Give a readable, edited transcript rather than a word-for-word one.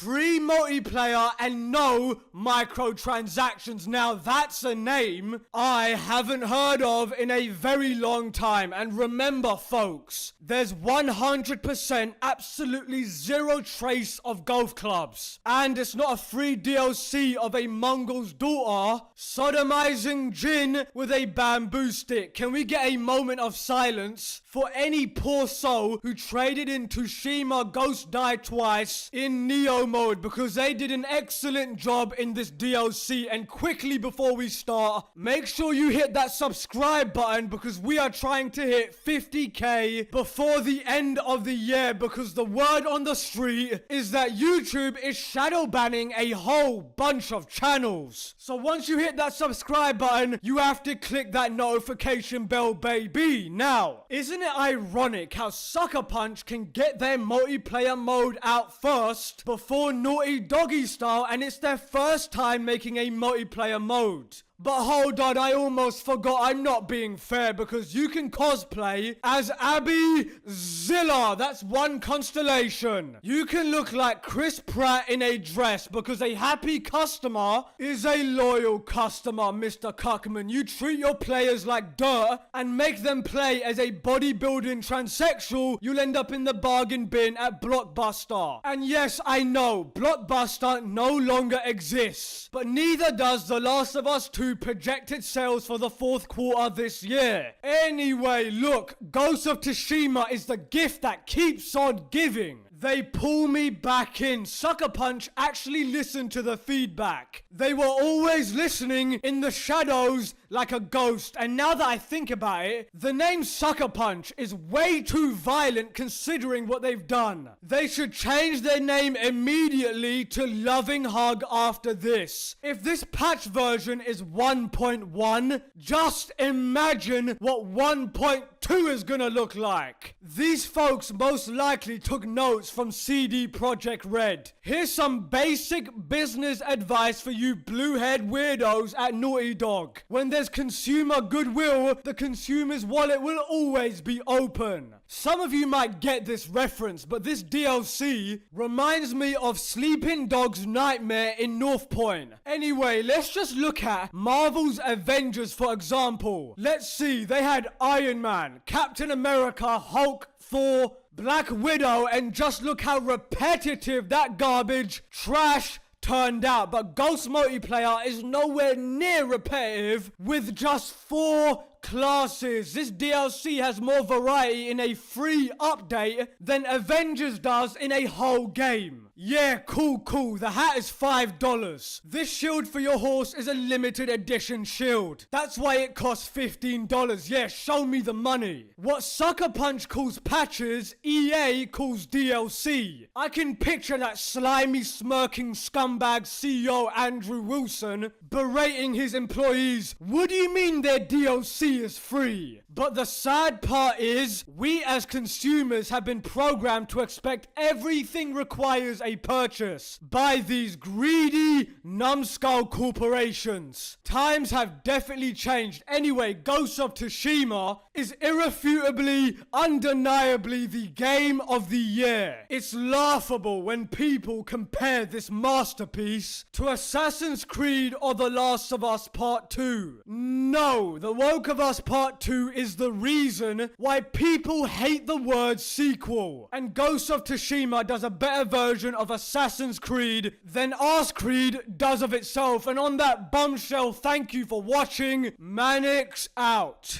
free multiplayer and no microtransactions. Now that's a name I haven't heard of in a very long time. And remember folks, there's 100% absolutely zero trace of golf clubs. And it's not a free DLC of a Mongol's daughter sodomizing Jin with a bamboo stick. Can we get a moment of silence for any poor soul who traded in Tsushima Ghost Die Twice in Neo mode, because they did an excellent job in this DLC. And quickly before we start, make sure you hit that subscribe button, because we are trying to hit 50k before the end of the year, because the word on the street is that YouTube is shadow banning a whole bunch of channels. So once you hit that subscribe button, you have to click that notification bell, baby. Now, isn't it ironic how Sucker Punch can get their multiplayer mode out first before Naughty Doggy style, and it's their first time making a multiplayer mode? But hold on, I almost forgot. I'm not being fair, because you can cosplay as Abby Zilla. That's one constellation. You can look like Chris Pratt in a dress, because a happy customer is a loyal customer, Mr. Cuckman. You treat your players like dirt and make them play as a bodybuilding transsexual, you'll end up in the bargain bin at Blockbuster. And yes, I know, Blockbuster no longer exists, but neither does The Last of Us 2 projected sales for the fourth quarter this year. Anyway, look, Ghost of Tsushima is the gift that keeps on giving. They pull me back in. Sucker Punch actually listened to the feedback. They were always listening in the shadows like a ghost. And now that I think about it, the name Sucker Punch is way too violent considering what they've done. They should change their name immediately to Loving Hug after this. If this patch version is 1.1, just imagine what 1.2 is gonna look like. These folks most likely took notes from CD Projekt Red. Here's some basic business advice for you blue-haired weirdos at Naughty Dog. When there's consumer goodwill, the consumer's wallet will always be open. Some of you might get this reference, but this DLC reminds me of Sleeping Dog's Nightmare in North Point. Anyway, let's just look at Marvel's Avengers for example. Let's see, they had Iron Man, Captain America, Hulk, Thor, Black Widow, and just look how repetitive that garbage trash turned out. But Ghost multiplayer is nowhere near repetitive with just 4 classes. This DLC has more variety in a free update than Avengers does in a whole game. Yeah, cool. The hat is $5. This shield for your horse is a limited edition shield. That's why it costs $15. Yeah, show me the money. What Sucker Punch calls patches, EA calls DLC. I can picture that slimy, smirking scumbag CEO Andrew Wilson berating his employees. What do you mean their DLC is free? But the sad part is, we as consumers have been programmed to expect everything requires a purchase by these greedy, numbskull corporations. Times have definitely changed. Anyway, Ghost of Tsushima is irrefutably, undeniably the game of the year. It's laughable when people compare this masterpiece to Assassin's Creed or The Last of Us Part 2. No, The Woke of Us Part 2 is the reason why people hate the word sequel. And Ghost of Tsushima does a better version of Assassin's Creed than Arse Creed does of itself. And on that bombshell, thank you for watching. Manix out.